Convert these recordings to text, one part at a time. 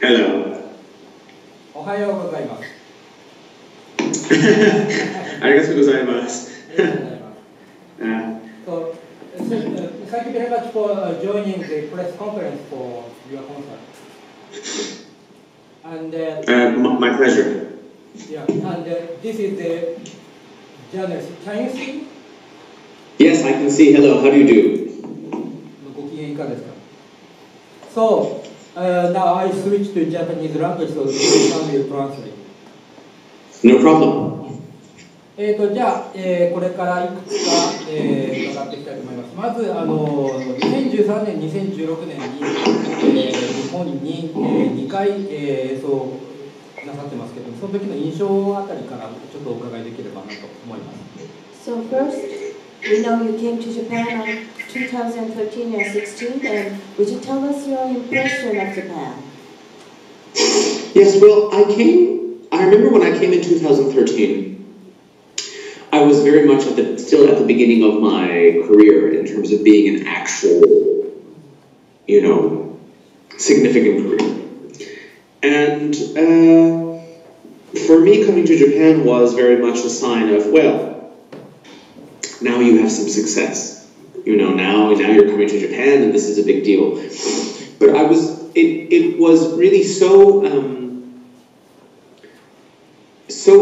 Hello. おはようございます。ありがとうございます。So, thank you very much for joining the press conference for your concert. And my pleasure. Yeah, and this is the journalist. Can you see? Yes, I can see. Hello, how do you do? ご機嫌いかがですか? So, now I switch to Japanese language, so you will translate. No problem. じゃあ、これからいくつか、伺っていきたいと思います。まず、2013年、2016年に、日本に、2回、演奏なさってますけども、その時の印象あたりからちょっとお伺いできればなと思います。So first, we know you came to Japan on 2013 and 16, and would you tell us your impression of Japan? Yes, well, I remember when I came in 2013, I was very much still at the beginning of my career in terms of being an actual, significant career. And for me, coming to Japan was very much a sign of, well, now you have some success. Now you're coming to Japan and this is a big deal. But it was really so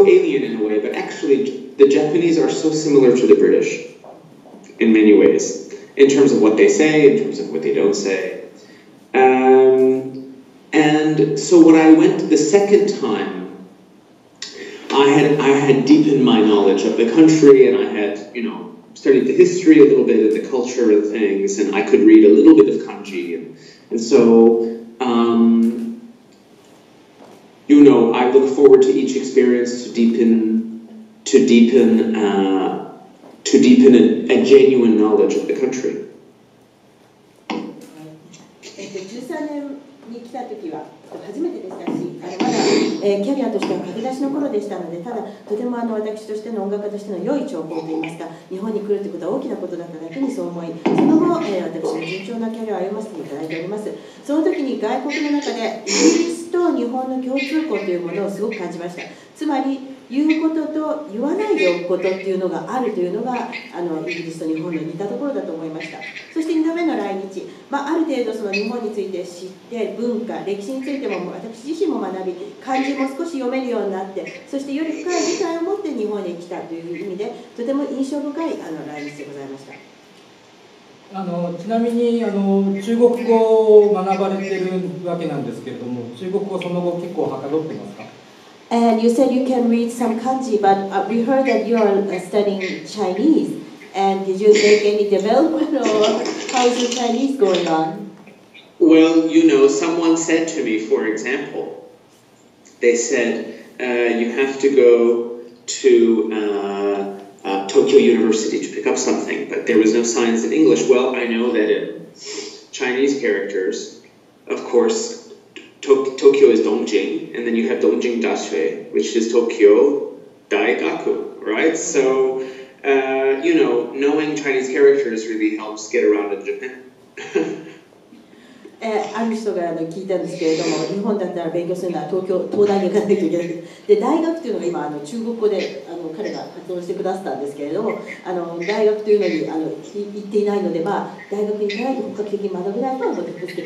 alien in a way, but actually the Japanese are so similar to the British in many ways, in terms of what they say, in terms of what they don't say. And so when I went the second time, I had deepened my knowledge of the country, and I had, studied the history a little bit and the culture and things, and I could read a little bit of kanji, and so I look forward to each experience to deepen a genuine knowledge of the country. 13年に来た時は初めてでしたし、まだ、キャリアとしては駆け出しの頃でしたので、ただとても私としての音楽家としての良い兆候といいますか、日本に来るということは大きなことだっただけにそう思い、その後、私の順調なキャリアを歩ませていただいております。その時に外国の中でイギリスと日本の共通項というものをすごく感じました。つまり言うことと言わないでおくことっていうのがあるというのがイギリスと日本の似たところだと思いました。そして2度目の来日、ある程度その日本について知って文化、歴史についても私自身も学び、漢字も少し読めるようになって、そしてより深い理解を持って日本に来たという意味でとても印象深い来日でございました。ちなみに中国語を学ばれているわけなんですけれども、中国語その後結構はかどってますか? And you said you can read some kanji, but we heard that you are studying Chinese. And did you make any development, or how's your Chinese going on? Well, someone said to me, for example, they said, you have to go to Tokyo University to pick up something, but there was no signs in English. Well, I know that in Chinese characters, of course, Tokyo is Dongjing, and then you have Dongjing Dashui, which is Tokyo Daigaku, right? So, knowing Chinese characters really helps get around in Japan. ある人が聞いたんですけれども、日本だったら勉強するのは東大に行かないといけないで、大学というのが今中国語で彼が発音してくださったんですけれども、大学というのに行っていないので、大学に行かないと本格的に学べないとは思ってください。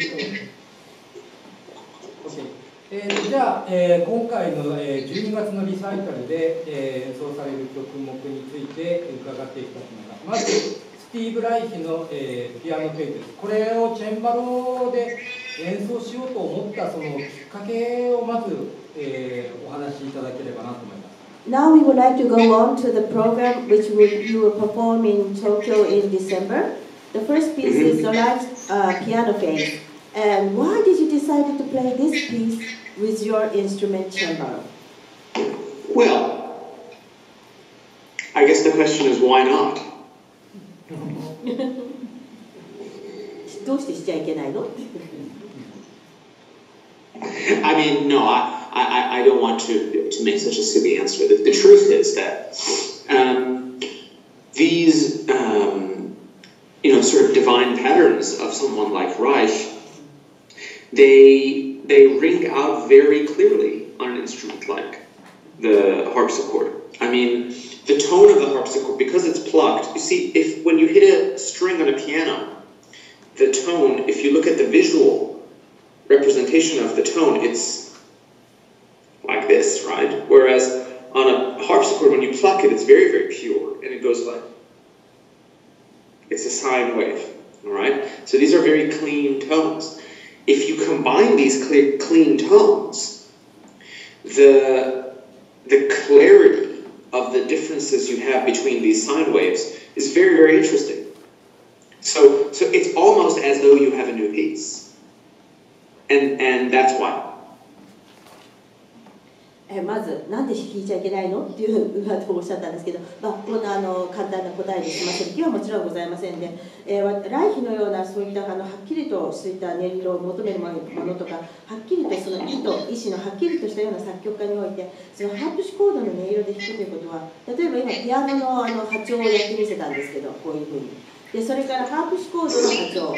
じゃあ、今回の、12月のリサイタルで、演奏される曲目について伺っていきたいと思います。まずスティーブ・ライヒの、ピアノフェイズ、これをチェンバロで演奏しようと思ったそのきっかけをまず、お話しいただければなと思います。Now we would like to go on to the program which you will perform in Tokyo in December. The first piece is the piano phase. And why did you decide to play this piece with your instrument cembalo? Well, I guess the question is why not? どうしてしちゃいけないの? I mean, no, I don't want to make such a silly answer. The truth is that these, sort of divine patterns of someone like Reich, they they ring out very clearly on an instrument like the harpsichord. I mean, the tone of the harpsichord, because it's plucked, you see, when you hit a string on a piano, the tone, if you look at the visual representation of the tone, it's like this, right? Whereas on a harpsichord, when you pluck it, it's very, very pure, and it goes like, it's a sine wave, all right? So these are very clean tones. If you combine these clean tones, the clarity of the differences you have between these sine waves is very, very interesting. So it's almost as though you have a new piece. And that's why. まず、なんで弾いちゃいけないのっていうことをおっしゃったんですけど、こんな簡単な答えで済ませる気はもちろんございませんで、来妃のようなそういったはっきりとそういった音色を求めるものとか、はっきりとその意思のはっきりとしたような作曲家において、そのハープシコードの音色で弾くということは、例えば今ピアノの波長をやってみせたんですけど、こういうふうに。で、それからハープシコードの波長。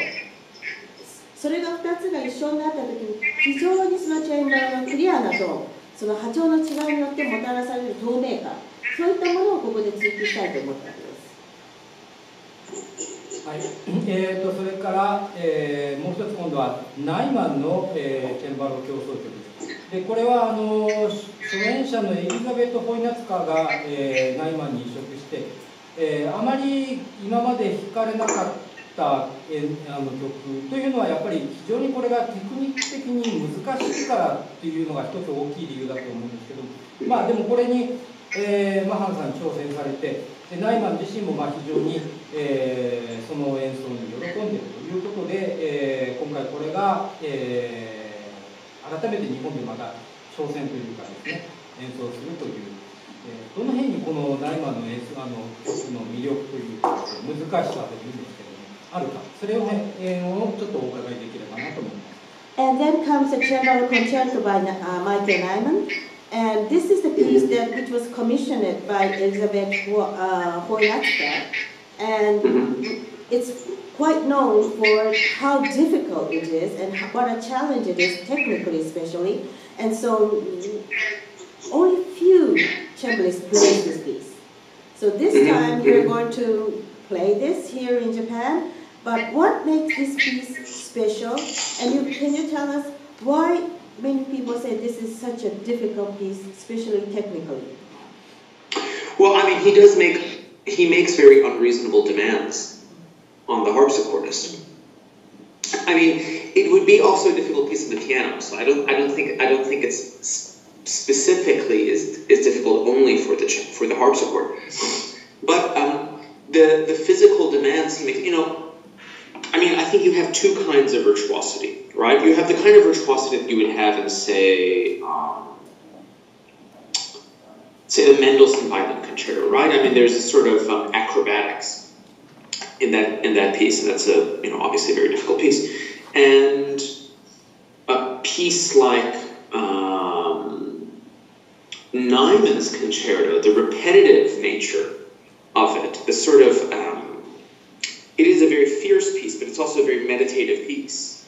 それが2つが一緒になったときに、非常にそのチェンバロのクリアなトーン、その波長の違いによってもたらされる透明感、そういったものをここで追求したいと思ったわけです。はい、それから、もう一つ今度はナイマンの、チェンバロ協奏曲で、これは初演者のエリザベート・ホイナツカが、ナイマンに移植して、あまり今まで弾かれなかった曲というのはやっぱり非常にこれがテクニック的に難しいからっていうのが一つ大きい理由だと思うんですけど、まあでもこれに、マハンさん挑戦されて、ナイマン自身もまあ非常に、その演奏に喜んでいるということで、今回これが、改めて日本でまた挑戦というかですね、演奏するという、どの辺にこのナイマンの演奏曲の魅力というか難しさというんですけどもあるか、それをちょっとお伺いできればなと思います。And then comes the Cembalo Concerto by Michael Nyman, and this is the piece which was commissioned by Elizabeth Hoyatska, and it's quite known for how difficult it is and what a challenge it is technically, especially, and so only few cembalists play this piece. So this time you're going to play this here in Japan. But what makes this piece special? And can you tell us why many people say this is such a difficult piece, especially technically? Well, I mean, he makes very unreasonable demands on the harpsichordist. I mean, it would be also a difficult piece on the piano. So I don't think it's specifically is difficult only for the harpsichord. But the physical demands he makes, I mean, I think you have two kinds of virtuosity, right? You have the kind of virtuosity that you would have in, say the Mendelssohn Violin Concerto, right? I mean, there's a sort of acrobatics in that piece, and that's obviously a very difficult piece. And a piece like Nyman's concerto, the repetitive nature of it, the sort of it is a very fierce piece, but it's also a very meditative piece.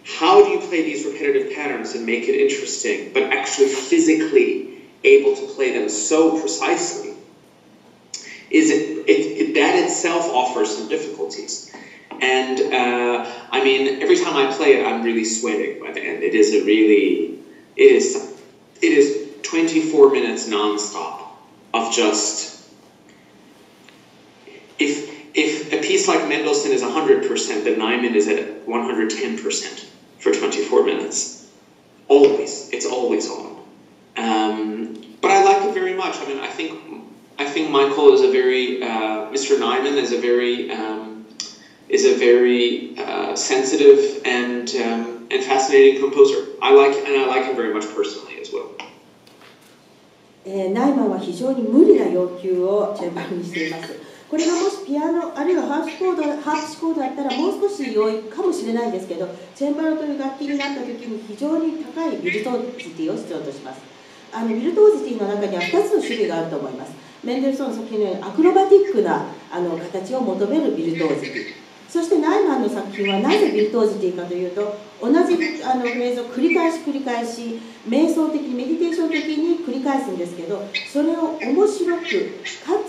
How do you play these repetitive patterns and make it interesting, but actually physically able to play them so precisely? That itself offers some difficulties. And I mean, every time I play it, I'm really sweating by the end. It is 24 minutes nonstop of just. If a piece like Mendelssohn is 100%, then Nyman is at 110% for 24 minutes. Always, it's always on. But I like it very much. I mean, I think Michael is a very Mr. Nyman is a very sensitive and fascinating composer. I like him very much personally as well. ナイマンは非常に無理な要求をチェンバロにしています。これがもしピアノあるいはハープシコードだったらもう少し良いかもしれないんですけど、チェンバロという楽器になった時に非常に高いビルトージティを必要とします。ビルトージティの中には2つの種類があると思います。メンデルソンの作品のようにアクロバティックな形を求めるビルトージティ、そしてナイマンの作品はなぜビルトージティかというと、同じフレーズを繰り返し瞑想的メディテーション的に繰り返すんですけど、それを面白くか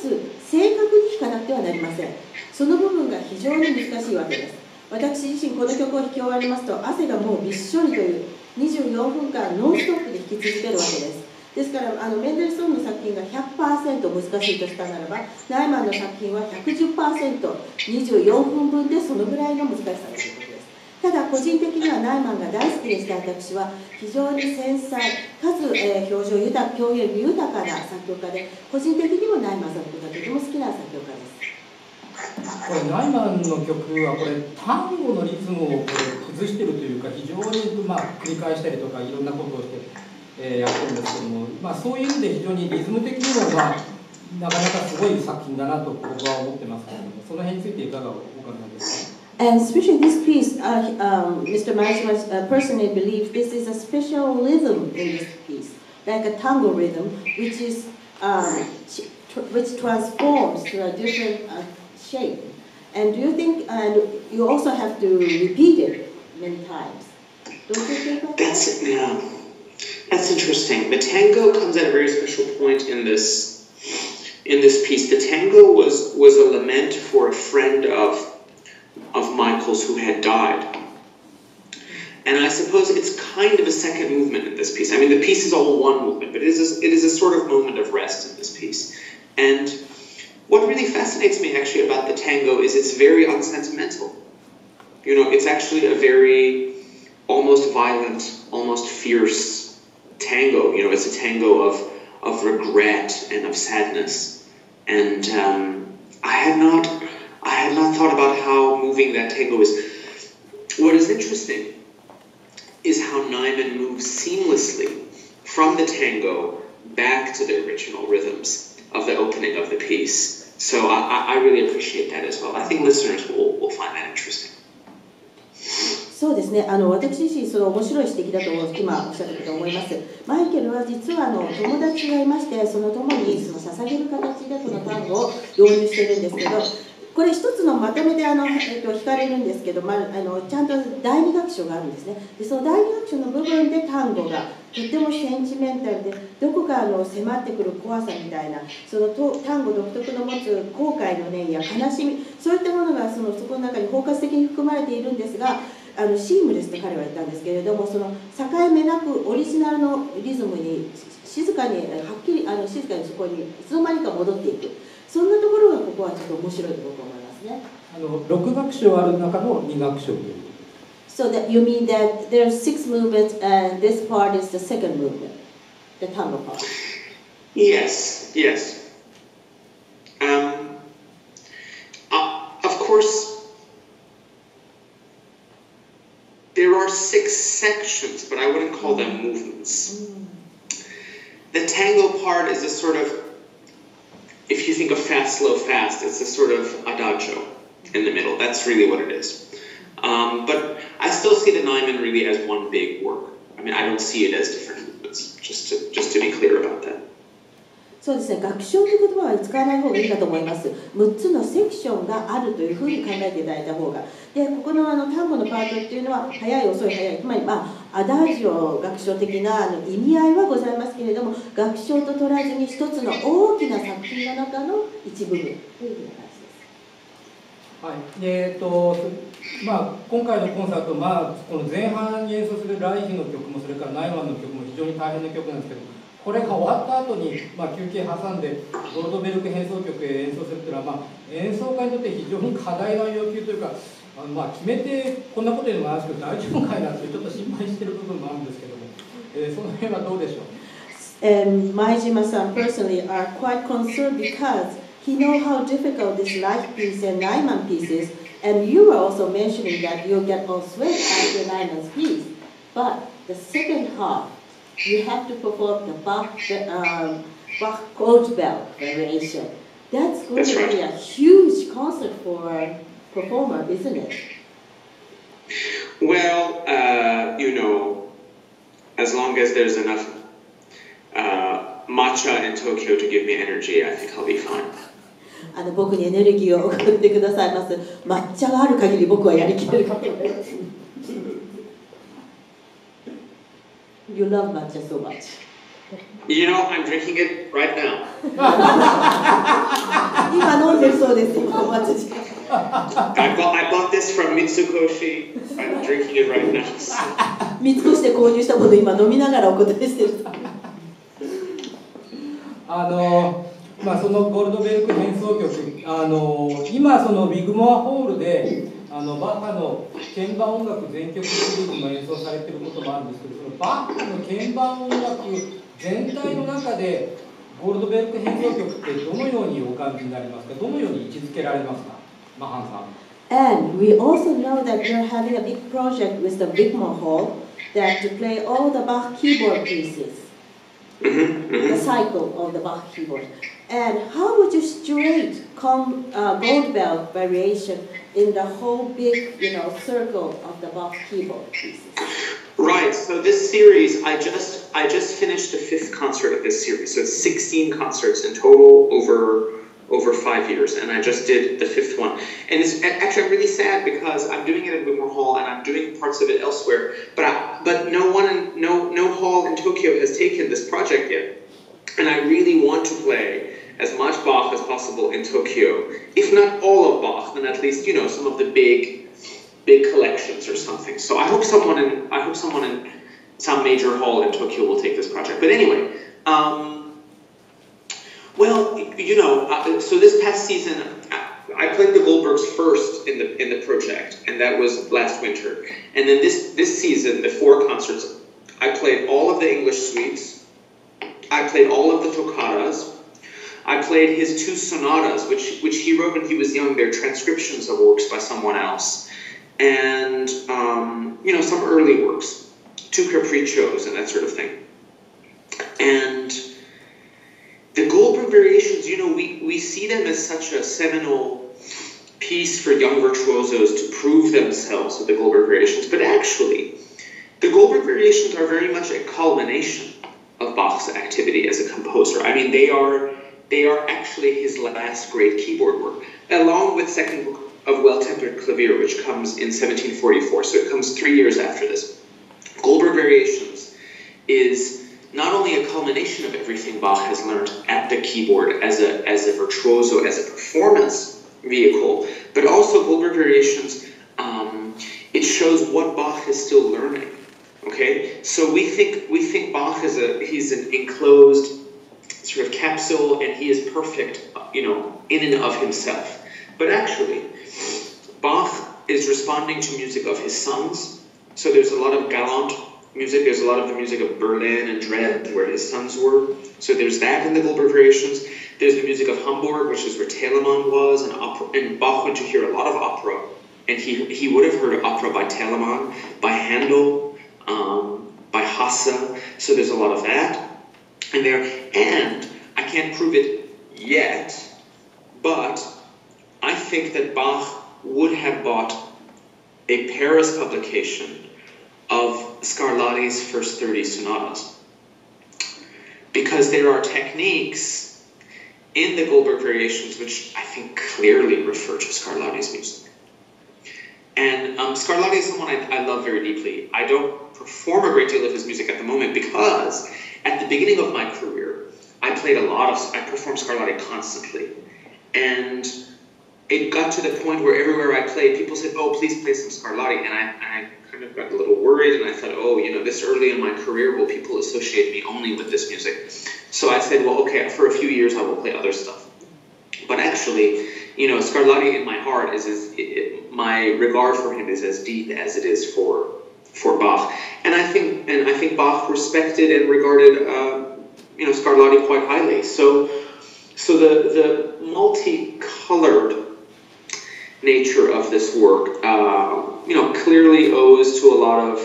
つ正確に弾かなくてはなりません。その部分が非常に難しいわけです。私自身この曲を弾き終わりますと汗がもうびっしょりという24分間ノンストップで弾き続けるわけです。ですからメンデルソンの作品が 100% 難しいとしたならば、ナイマンの作品は 110%24 分分でそのぐらいの難しさということです。ただ個人的にはナイマンが大好きでした。私は非常に繊細かつ、表情豊か、表現豊かな作曲家で、個人的にもナイマンさんのことがとても好きな作曲家です。これナイマンの曲はこれタンゴのリズムをこれ崩しているというか、非常に繰り返したりとかいろんなことをして、やってるんですけども、そういう意味で非常にリズム的にもなかなかすごい作品だなと僕は思ってますけども、その辺についていかがお考えですか？ And especially this piece, Mr. Majima personally believes this is a special rhythm in this piece, like a tango rhythm, which transforms to a different shape. And do you think you also have to repeat it many times? Don't you think about that? That's interesting. The tango comes at a very special point in this piece. The tango was a lament for a friend of Michael's who had died. And I suppose it's kind of a second movement in this piece. I mean, the piece is all one movement, but it is a sort of moment of rest in this piece. And what really fascinates me actually about the tango is it's very unsentimental. You know, it's actually a very almost violent, almost fierce tango. You know, it's a tango of regret and of sadness. And I had not thought about how moving that tango is. What is interesting is how Nyman moves seamlessly from the tango back to the original rhythms of the opening of the piece. So I really appreciate that as well. I think listeners will find that interesting. そうですね、私自身その面白い指摘だと今おっしゃったと思います。マイケルは実は友達がいまして、その友に捧げる形でこの単語を導入しているんですけど、これ一つのまとめで弾かれるんですけど、ちゃんと第二楽章があるんですね。でその第二楽章の部分で単語がとてもセンチメンタルで、どこか迫ってくる怖さみたいな、その単語独特の持つ後悔の念や悲しみ、そういったものがそこの中に包括的に含まれているんですが、シームレスと彼は言ったんですけれども、その境目なくオリジナルのリズムに静かにはっきり静かにそこにいつの間にか戻っていく、そんなところがここはちょっと面白いと僕は思いますね。6楽章ある中の2楽章という。So that you mean that there are 6 movements and this part is the second movement, the tango part. Yes. Of course, there are 6 sections, but I wouldn't call them movements. The tango part is a sort of, if you think of fast, slow, fast, it's a sort of adagio in the middle. That's really what it is. But I still see the Nyman really as one big work. I mean, I don't see it as different movements, just to be clear about that. そうですね、楽章という言葉は使わない方がいいかと思います。6つのセクションがあるというふうに考えていただいた方が。で、ここの単語のパートっていうのは、早い、遅い、早い、つまり、アダジオ楽章的な意味合いはございますけれども、楽章と取らずに一つの大きな作品の中の一部分というふうな感じです。はい。今回のコンサート、この前半に演奏するライヒの曲も、それからナイマンの曲も非常に大変な曲なんですけど、これが終わった後に、休憩挟んでゴルトベルク変奏曲へ演奏するというのは、演奏家にとって非常に課題の要求というか、決めてこんなこと言うのもあるんですけど、大丈夫かいなってちょっと心配している部分もあるんですけども、その辺はどうでしょう。And Maijima-san personally are quite concerned because he knows how difficult this Reich piece and Nyman piece is, and you were also mentioning that you'll get all sweat after Nyman's piece. But the second half, you have to perform the Bach Goldberg variation. That's going to be a huge concert for a performer, isn't it? Well, as long as there's enough matcha in Tokyo to give me energy, I think I'll be fine. 僕にエネルギーを送ってくださいます。抹茶がある限り僕はやりきれるかと思います。You love matcha so much. You know, I'm drinking it right now. 今飲んでるそうです。今お待ち。I bought this from Mitsukoshi. I'm drinking it right now. 三越で購入したものを今飲みながらお答えしてる。そのゴールドベルク変奏曲、今そのビッグモアホールでバッハの鍵盤音楽全曲シリーズも演奏されていることもあるんですけど、そのバッハの鍵盤音楽全体の中でゴールドベルク変奏曲ってどのようにお感じになりますか？どのように位置づけられますか、マハンさん。And we also know that you're having a big project with the Bigmore Hall that to play all the Bach keyboard pieces, the cycle of the Bach keyboard. And how would you situate Goldberg variation in the whole big, circle of the Bach keyboard pieces? Right. So this series, I just finished the 5th concert of this series. So it's 16 concerts in total over 5 years, and I just did the 5th one. And it's actually I'm really sad because I'm doing it at Whitmore Hall and I'm doing parts of it elsewhere. But no hall in Tokyo has taken this project yet, and I really want to play as much Bach as possible in Tokyo. If not all of Bach, then at least some of the big collections or something. So I hope someone in some major hall in Tokyo will take this project. But anyway. So this past season, I played the Goldbergs first in the project, and that was last winter. And then this season, the 4 concerts, I played all of the English suites. I played all of the toccatas. I played his 2 sonatas, which he wrote when he was young. They're transcriptions of works by someone else, and some early works, 2 capriccios and that sort of thing. And the Goldberg variations, we see them as such a seminal piece for young virtuosos to prove themselves with the Goldberg variations, but actually, the Goldberg variations are very much a culmination of Bach's activity as a composer. I mean, they are actually his last great keyboard work, along with Second Book of Well-Tempered Clavier, which comes in 1744, so it comes 3 years after this. Goldberg variations is not only a culmination of everything Bach has learned at the keyboard as a virtuoso, as a performance vehicle, but also Goldberg variations, it shows what Bach is still learning. Okay, so we think Bach he's an enclosed sort of capsule, and he is perfect, in and of himself. But actually, Bach is responding to music of his sons. So there's a lot of galant music. There's a lot of the music of Berlin and Dresden, where his sons were. So there's that in the Goldberg variations. There's the music of Hamburg, which is where Telemann was, and Bach went to hear a lot of opera. And he would have heard opera by Telemann, by Handel, by Hasse. So there's a lot of that in there. And I can't prove it yet, but I think that Bach would have bought a Paris publication of Scarlatti's first 30 sonatas, because there are techniques in the Goldberg variations which I think clearly refer to Scarlatti's music. And Scarlatti is someone I love very deeply. I don't perform a great deal of his music at the moment because at the beginning of my career, I performed Scarlatti constantly. And it got to the point where everywhere I played, people said, "Oh, please play some Scarlatti." And I kind of got a little worried, and I thought, "Oh, this early in my career, will people associate me only with this music?" So I said, "Well, okay, for a few years I will play other stuff." But actually, Scarlatti in my heart my regard for him is as deep as it is for Bach. And I think Bach respected and regarded Scarlatti quite highly. So the multicolored nature of this work, clearly owes to a lot of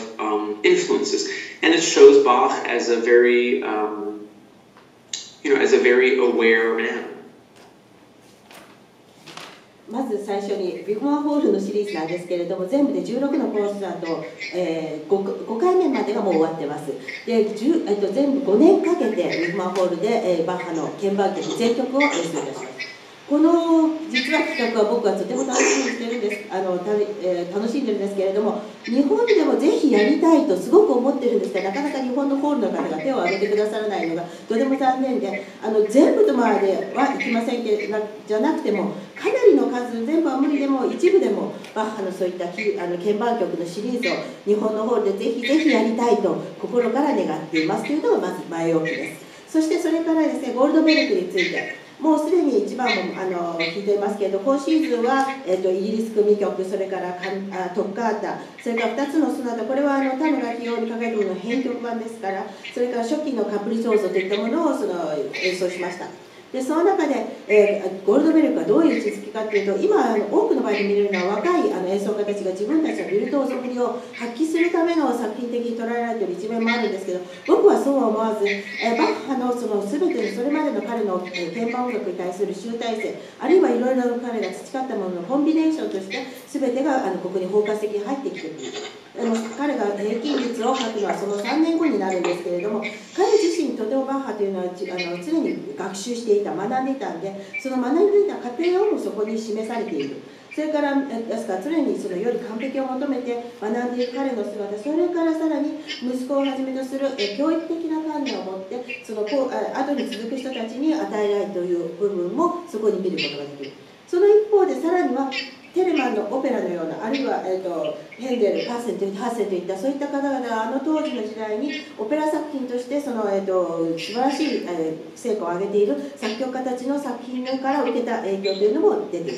influences, and it shows Bach as a very, aware man. まず最初にビッグマンホールのシリーズなんですけれども、全部で16のコンサート、5回目までがもう終わってます。で、全部5年かけてビッグマンホールで、バッハの鍵盤曲全曲を演奏いたします。この実は企画は僕はとても楽しみにしてるんです、楽しんでるんですけれども、日本でもぜひやりたいとすごく思ってるんですが、なかなか日本のホールの方が手を挙げてくださらないのがとても残念で、全部とまではいきませんけどじゃなくても、かなりの数、全部は無理でも一部でもバッハのそういった鍵盤曲のシリーズを日本のホールでぜひぜひやりたいと心から願っていますというのがまず前置きです。そしてそれからですね、ゴールドベルクについて、もうすでに1番も聞いていますけれど、今シーズンは、イギリス組曲、それからトッカータ、それから2つのソナタ、これは田村清にかけるものの編曲版ですから、それから初期のカプリチョーゾといったものを演奏しました。でその中で、ゴールドベルクはどういう位置づけかというと、今多くの場合で見れるのは若い演奏家たちが自分たちのビルトーゾぶりを発揮するための作品的に捉えられている一面もあるんですけど、僕はそうは思わず、バッハの全てのそれまでの彼の鍵盤音楽に対する集大成、あるいはいろいろ彼が培ったもののコンビネーションとして全てがここに包括的に入ってきている。彼が平均率を書くのはその3年後になるんですけれども、彼自身とてもバッハというのは常に学習していた、学んでいたんで、その学んでいた過程をもそこに示されている。それからですから常により完璧を求めて学んでいる彼の姿、それからさらに息子をはじめとする教育的な観念を持って後に続く人たちに与えられるという部分もそこに見ることができる。その一方でさらにはテレマンのオペラのような、あるいは、ヘンデル、ハッセンといったそういった方々が当時の時代にオペラ作品として素晴らしい、成果を上げている作曲家たちの作品から受けた影響というのも出ている。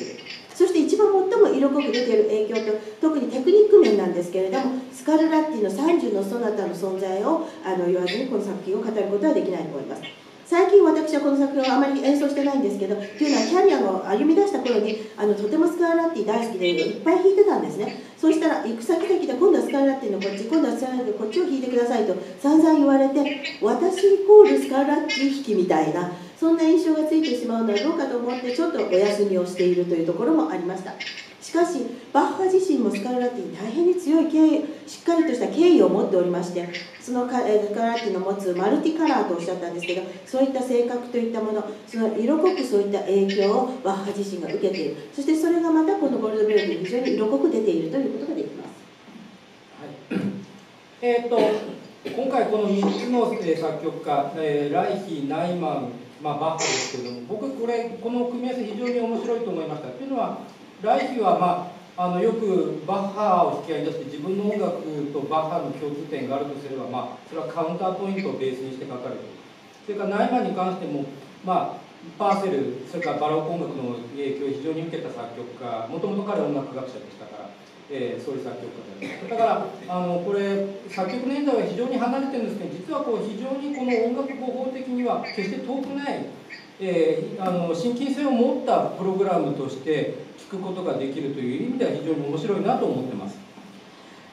そして一番最も色濃く出ている影響と、特にテクニック面なんですけれども、スカルラッティの30のソナタの存在を言わずにこの作品を語ることはできないと思います。最近私はこの作品をあまり演奏してないんですけど、というのはキャリアを歩み出した頃にとてもスカルラッティ大好きでいっぱい弾いてたんですね。そうしたら行く先々で今度はスカルラッティのこっち、今度はスカルラッティのこっちを弾いてくださいと散々言われて、私イコールスカルラッティ弾きみたいな、そんな印象がついてしまうのはどうかと思ってちょっとお休みをしているというところもありました。しかしバッハ自身もスカルラッティに大変に強いしっかりとした敬意を持っておりまして、そのスカルラッティの持つマルティカラーとおっしゃったんですけど、そういった性格といったもの、その色濃くそういった影響をバッハ自身が受けている。そしてそれがまたこのゴールドベルクに非常に色濃く出ているということができます。はい、今回この3つの作曲家、ライヒ、ナイマン、バッハですけれども、僕この組み合わせ非常に面白いと思いました。というのはライヒは、よくバッハを引き合いに出して自分の音楽とバッハの共通点があるとすれば、それはカウンターポイントをベースにして書かれている。それからナイマンに関しても、パーセル、それからバロック音楽の影響を非常に受けた作曲家、もともと彼は音楽学者でしたから、そういう作曲家でだからこれ作曲年代は非常に離れてるんですけど、実は非常にこの音楽語法的には決して遠くない、親近性を持ったプログラムとして聴くことができるという意味では非常に面白いなと思ってます。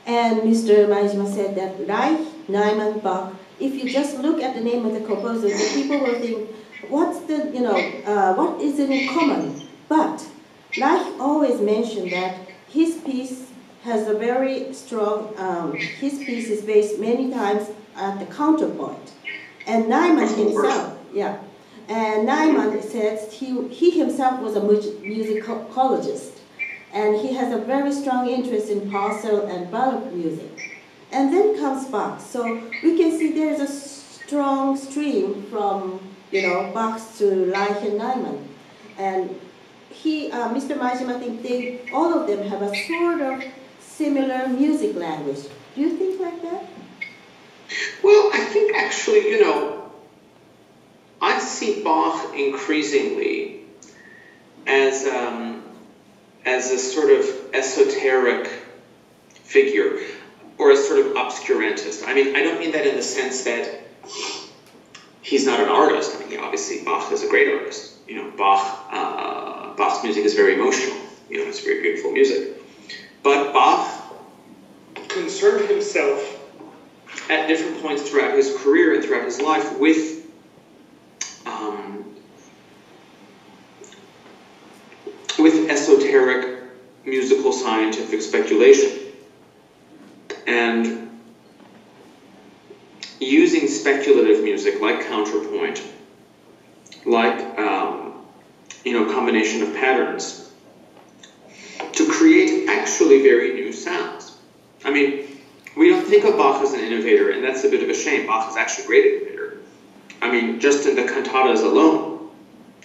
And Mr. Majima said that Reich, Neumann, Bach, if you just look at the name of the composer, the people will think, what is it in common? But Reich always mentioned that his piece has a very strong, his piece is based many times at the counterpoint. And Neumann himself, and Neumann says he himself was a musicologist. And he has a very strong interest in Parcel and Baroque music. And then comes Bach. So we can see there's a strong stream from, Bach to Reich and Neumann. And Mr. Majima, I think all of them have a sort of similar music language. Do you think like that? Well, I think actually, I see Bach increasingly as a sort of esoteric figure, or a sort of obscurantist. I mean, I don't mean that in the sense that he's not an artist. I mean, obviously Bach is a great artist. Bach's music is very emotional. It's very beautiful music. But Bach concerned himself at different points throughout his career and throughout his life with esoteric musical scientific speculation, and using speculative music like counterpoint, like combination of patterns to create actually very new sounds. I mean, we don't think of Bach as an innovator, and that's a bit of a shame. Bach is actually a great innovator. I mean, just in the cantatas alone,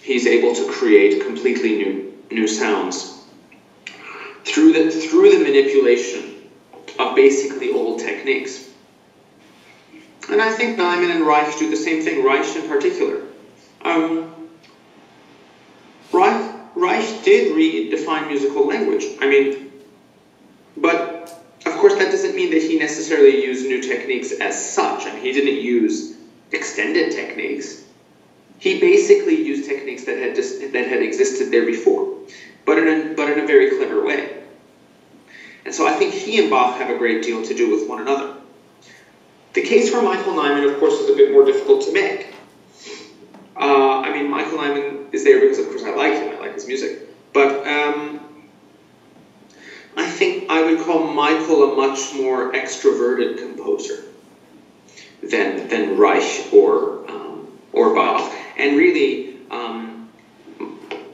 he's able to create completely new sounds through the manipulation of basically old techniques. And I think Nyman and Reich do the same thing, Reich in particular. Reich did redefine musical language. I mean, but of course that doesn't mean that he necessarily used new techniques as such. I mean, he didn't use extended techniques. He basically used techniques that had existed there before, but in a very clever way. And so I think he and Bach have a great deal to do with one another. The case for Michael Nyman, of course, is a bit more difficult to make. I mean, Michael Nyman is there because, of course, I like him. I like his music. But I think I would call Michael a much more extroverted composer than Reich or Bach. And really,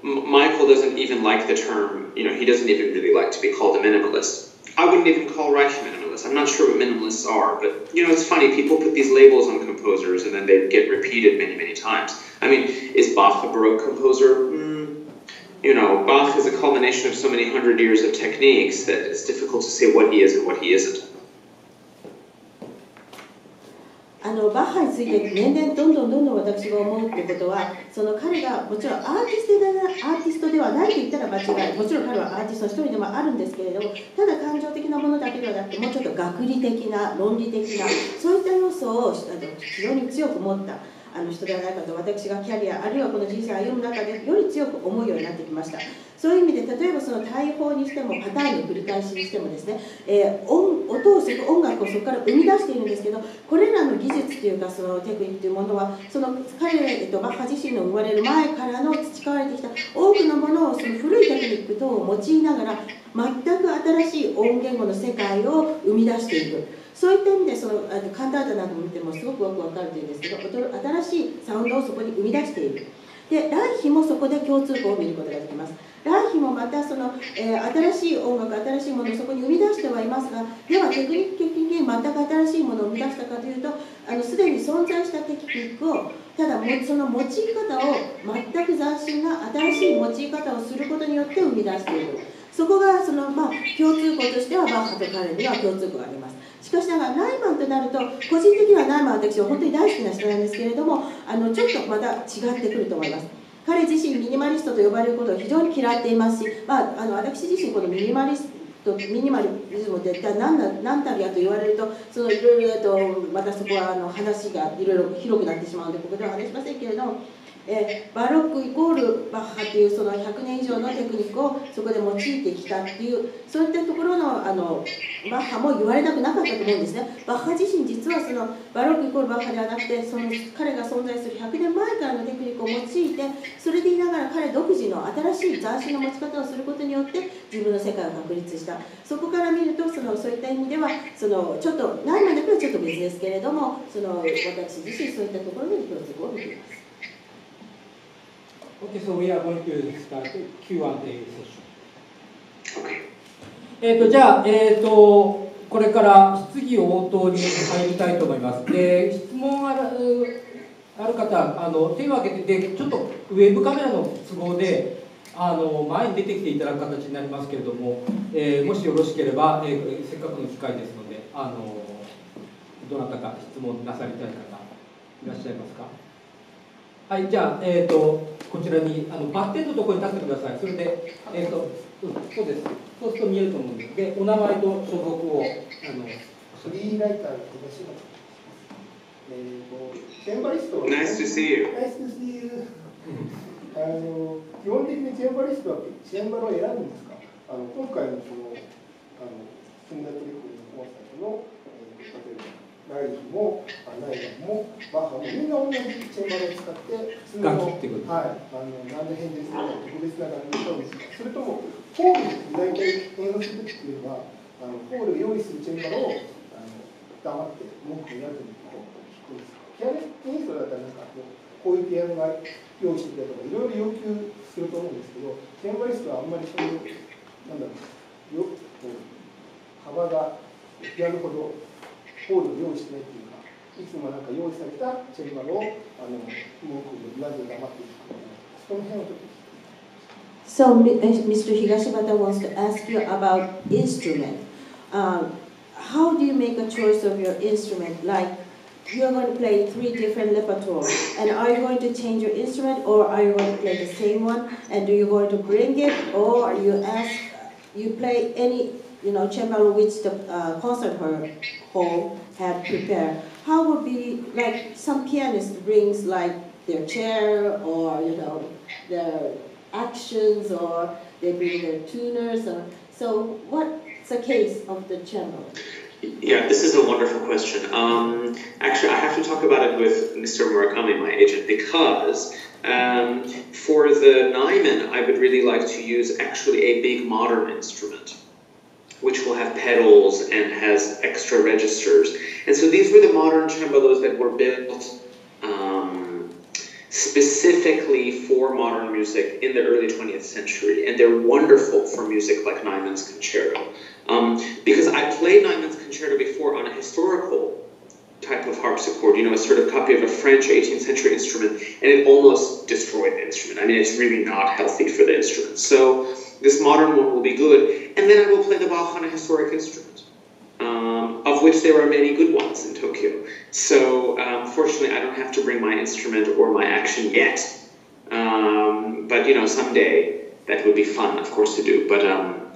Michael doesn't even like the term, he doesn't even really like to be called a minimalist. I wouldn't even call Reich minimalist. I'm not sure what minimalists are, but, it's funny. People put these labels on composers and then they get repeated many, many times. I mean, is Bach a Baroque composer? Bach is a culmination of so many hundred years of techniques that it's difficult to say what he is and what he isn't. バッハについて年々どんどん私が思うってことは、その彼がもちろんアーティストではないと言ったら間違い、もちろん彼はアーティストの一人でもあるんですけれども、ただ感情的なものだけではなくて、もうちょっと学理的な論理的なそういった要素を非常に強く持った人ではないかと、私がキャリアあるいはこの人生を歩む中でより強く思うようになってきました。そういう意味で、例えばその大砲にしてもパターンの繰り返しにしてもですね、音楽をそこから生み出しているんですけど、これらの技術というかそのテクニックというものは、その彼、バッハ自身の生まれる前からの培われてきた多くのものをその古いテクニック等を用いながら、全く新しい音言語の世界を生み出していく。そういった意味でそのカンタータなどを見てもすごくよくわかるというんですけど、新しいサウンドをそこに生み出している。で、ライヒもそこで共通項を見ることができます。ライヒもまたその、新しい音楽、新しいものをそこに生み出してはいますが、ではテクニック的に全く新しいものを生み出したかというと、すでに存在したテクニックをただその用い方を全く斬新な新しい用い方をすることによって生み出している。そこがその、共通項としてはバッハと彼には共通項があります。しかしながらナイマンとなると、個人的にはナイマンは私は本当に大好きな人なんですけれども、ちょっとまた違ってくると思います。彼自身ミニマリストと呼ばれることを非常に嫌っていますし、私自身このミニマリズムって一体何たるやと言われると、そのいろいろとまたそこは話がいろいろ広くなってしまうのでここでは話しませんけれども、バロックイコールバッハというその100年以上のテクニックをそこで用いてきたっていう、そういったところのバッハも言われたくなかったと思うんですね。バッハ自身実はそのバロックイコールバッハではなくて、その彼が存在する100年前からのテクニックを用いて、それで言いながら彼独自の新しい斬新な持ち方をすることによって自分の世界を確立した。そこから見るとそういった意味ではちょっとナイマンだけはちょっと別ですけれども、私自身そういったところに共通項を見ています。Okay, so we are going to start Q&A session. じゃあ、これから質疑応答に入りたいと思います。質問ある方、手を挙げて、ちょっとウェブカメラの都合で前に出てきていただく形になりますけれども、もしよろしければ、せっかくの機会ですので、どなたか質問なさりたい方いらっしゃいますか？はい、じゃあ、こちらにバッテンのところに立ってください。それで、そうです。そうすると見えると思うんです。で、お名前と所属をフリーライターの東野チェンバリストは、Nice to see you. Nice to see you. 基本的にチェンバリストはチェンバロを選ぶんですか？今回のそのスミダトリフォニーコンサートの例えばライヒもナイマンもバッハもみんな同じチェンバロを使って普通の何の変哲もない特別な楽器を使うんですか？それともホールで大体演奏するときっていうのはホールを用意するチェンバロを黙って文句を言わずに聞くんですか？ピアノ演奏だったらなんかこういうピアノが用意してくれとかいろいろ要求すると思うんですけど、チェンバリストはあんまりそういうなんだろうよ幅がピアノほどホールを用意してないっていうか、いつもなんか用意されたチェンバロを動くラジオが待っているその辺をちょっと。So, Mr. Higashibata wants to ask you about instrument. How do you make a choice of your instrument? Like, you're going to play 3 different repertoires, and are you going to change your instrument, or are you going to play the same one? And do you going to bring it, or you play any, cembalo which the concert hall had prepared? How would be like some pianist brings like their chair or their actions, or they bring their tuners, or so what's the case of the cembalo? Yeah, this is a wonderful question. Actually, I have to talk about it with Mr. Murakami, my agent, because for the Naiman, I would really like to use actually a big modern instrument, which will have pedals and has extra registers. And so these were the modern cembalos that were built specifically for modern music in the early 20th century. And they're wonderful for music like Naiman's Concerto. Because I played Naiman's Concerto before on a historical type of harpsichord, a sort of copy of a French 18th century instrument, and it almost destroyed the instrument. I mean, it's really not healthy for the instrument. So this modern one will be good. And then I will play the Bach on a historic instrument, of which there are many good ones in Tokyo. So fortunately, I don't have to bring my instrument or my action yet. But, someday that would be fun, of course, to do. But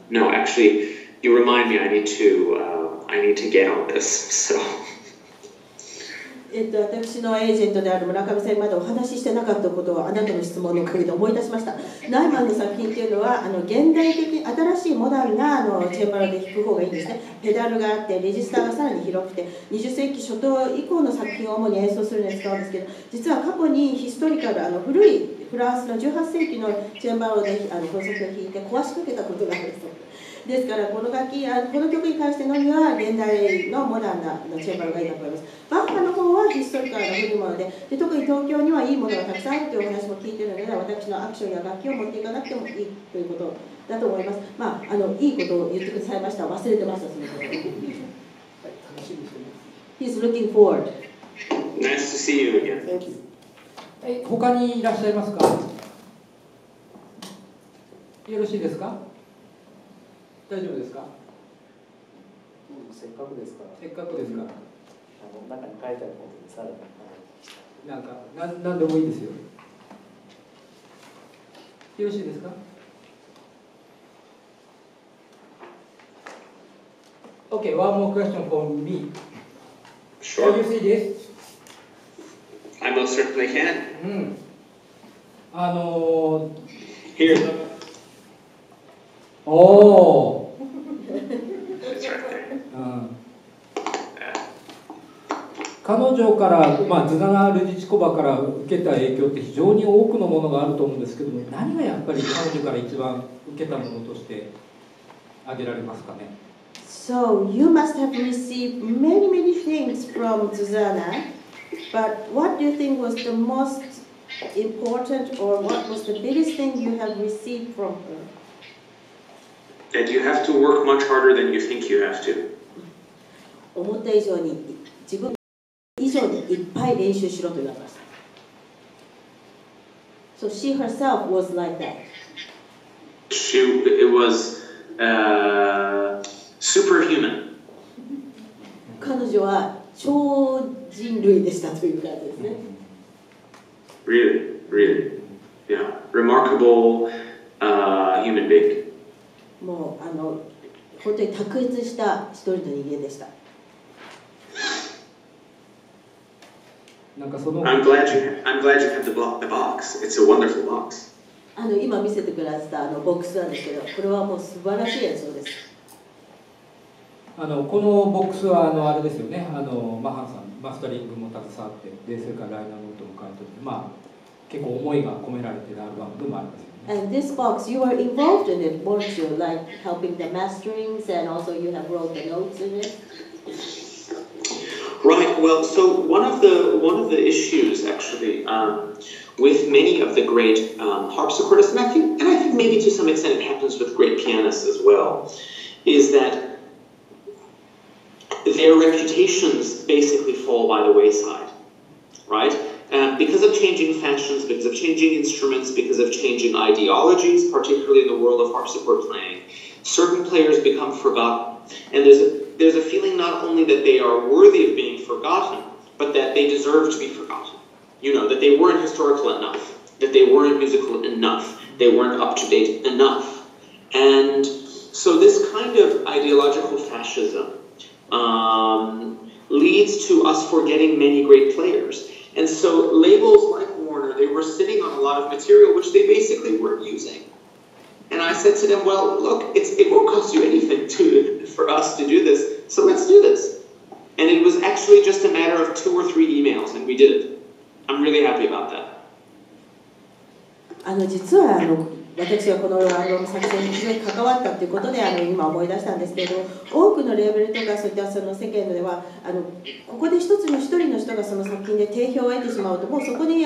no, actually, you remind me I need to get on this. So. 私のエージェントである村上さんにまだお話ししてなかったことをあなたの質問のおかげで思い出しました。ナイマンの作品というのは現代的新しいモダンなチェンバロで弾く方がいいんですね。ペダルがあってレジスターがさらに広くて20世紀初頭以降の作品を主に演奏するのに使うんですけど、実は過去にヒストリカル古いフランスの18世紀のチェンバロでこの作品を弾いて壊しかけたことがあるそうです。ですからこの曲に関してのみは現代のモダンなチェンバロがいいと思います。バッハの方はヒストリカルな古いもので、特に東京にはいいものがたくさんあるというお話も聞いているので、私のアクションや楽器を持っていかなくてもいいということだと思います。いいことを言ってくださいました。忘れてました、そのこと。He's looking forward. Nice to see you again. Thank you. 他にいらっしゃいますか？よろしいですか？大丈夫ですか？せっかくですから。せっかくですから。中に書いてあることでさらに。なんでもいいですよ。よろしいですか？ Okay, one more question for me. Sure. Can you see this? I most certainly can. Here. Oh. It's right there. 彼女から、ズダナ・ルジチコバから受けた影響って非常に多くのものがあると思うんですけども、何がやっぱり彼女から一番受けたものとして挙げられますかね。So you must have received many things from Zuzana, but what do you think was the most important, or what was the biggest thing you have received from her? That you have to work much harder than you think you have to. 思った以上に自分以上にいっぱい練習しろと言われました。So she herself was like that. It was superhuman. 彼女は超人類でしたという感じですね。Really, yeah, remarkable human being. もう本当に卓越した一人の人間でした。なんかその I'm glad you have the box. It's a wonderful box. 今見せてくださったボックスなんですけど、これはもう素晴らしい演奏です。このボックスはあれですよね。マハンさんマスタリングも携わってで、それからライナーノートも書いておいて、結構思いが込められているアルバムでもありますよね。And this box, you were involved in it, weren't you? Like helping the masterings, and also you have wrote the notes in it. Right. like, well, so one of the issues actually with many of the great harpsichordists, and I think maybe to some extent it happens with great pianists as well, is that their reputations basically fall by the wayside, right? Because of changing fashions, because of changing instruments, because of changing ideologies, particularly in the world of harpsichord playing, certain players become forgotten. And there's a feeling not only that they are worthy of being forgotten, but that they deserve to be forgotten. You know, that they weren't historical enough, that they weren't musical enough, they weren't up-to-date enough. And so this kind of ideological fascism leads to us forgetting many great players. And so labels like Warner, they were sitting on a lot of material which they basically weren't using. And I said to them, well, look, it won't cost you anything for us to do this, so let's do this. And it was actually just a matter of 2 or 3 emails, and we did it. I'm really happy about that. 実は私はこの作成に非常に関わったということで今思い出したんですけれども、多くのレーベルとかそういったその世間ではここで一人の人がその作品で定評を得てしまうと、もうそこに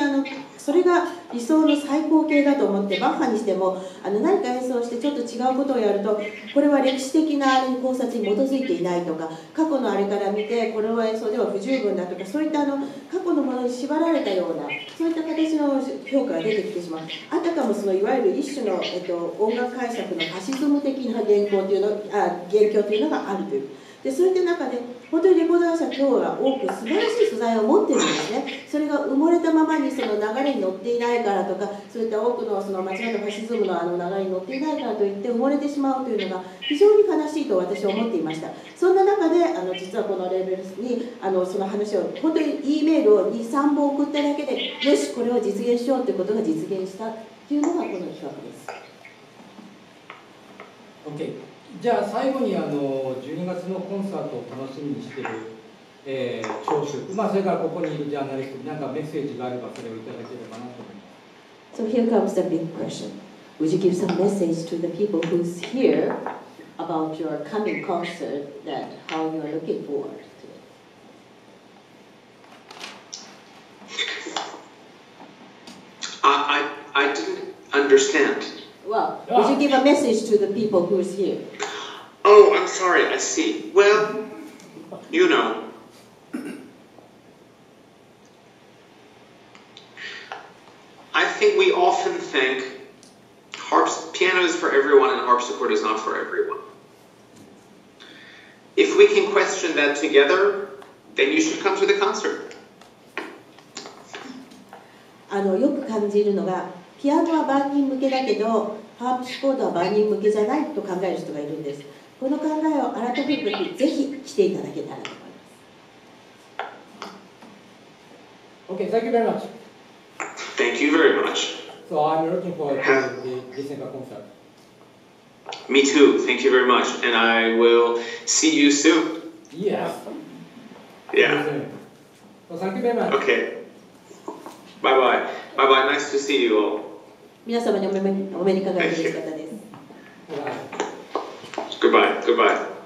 それが理想の最高形だと思って、バッハにしても何か演奏してちょっと違うことをやると、これは歴史的な考察に基づいていないとか、過去のあれから見てこれは演奏では不十分だとか、そういった過去のものに縛られたようなそういった形の評価が出てきてしまう。あたかもそのいわゆる一種の、音楽解釈のファシズム的な元凶というのがあるという。でそういった中で本当にレコード会社今日は多く素晴らしい素材を持ってるんですね。それが埋もれたままにその流れに乗っていないからとか、そういった多くのその間違ったファシズムの流れに乗っていないからといって埋もれてしまうというのが非常に悲しいと私は思っていました。そんな中で実はこのレーベルにその話を本当に E メールを 2,3 本送っただけで、よしこれを実現しようということが実現したというのがこの企画です。OK。じゃあ最後に12月のコンサートを楽しみにしている、聴衆、それからここにいるジャーナリストに何かメッセージがあればそれをいただければなと思います。So here comes the big question. Would you give some message to the people who's here about your coming concert, that how you are looking forward to it? I didn't understand. Well, would you give a message to the people who's here? Oh, I'm sorry, I see. Well, you know. I think we often think piano is for everyone and harpsichord is not for everyone. If we can question that together, then you should come to the concert. よく感じるのが、ピアノは万人向けだけど、ハープシコードは万人向けじゃないと考える人がいるんです。この考えを改めるとき、ぜひ来ていただけたらと思います。Okay, thank you very much. Thank you very much. So I'm looking forward to the December concert. Me too. Thank you very much. And I will see you soon. Yes. Yeah. So thank you very much. Okay. Bye-bye. Bye-bye. Nice to see you all. 皆様にお目にかかり嬉しかったです。Bye. Goodbye. Goodbye.